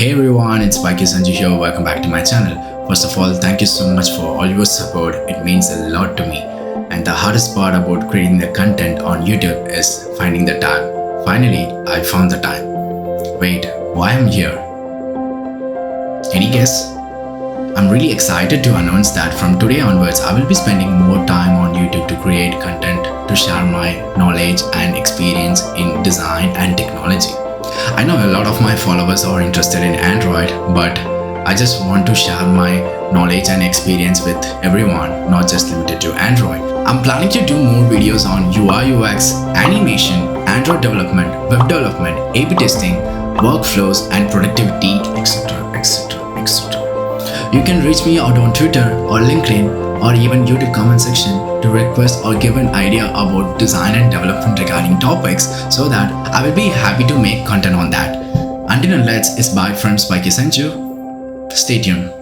Hey everyone, it's Spikey Sanju here. Welcome back to my channel. First of all, thank you so much for all your support. It means a lot to me. And the hardest part about creating the content on YouTube is finding the time. Finally, I found the time. Wait, why I'm here? Any guess? I'm really excited to announce that from today onwards, I will be spending more time on YouTube to create content, to share my knowledge and experience in design and technology. I know a lot of my followers are interested in Android, but I just want to share my knowledge and experience with everyone, not just limited to Android. I'm planning to do more videos on UI UX, animation, Android development, web development, A/B testing, workflows and productivity, etc. etc. You can reach me out on Twitter or LinkedIn or even YouTube comment section to request or give an idea about design and development regarding topics so that I will be happy to make content on that. Until and let's, it's bye from Spikey Sanju. Stay tuned.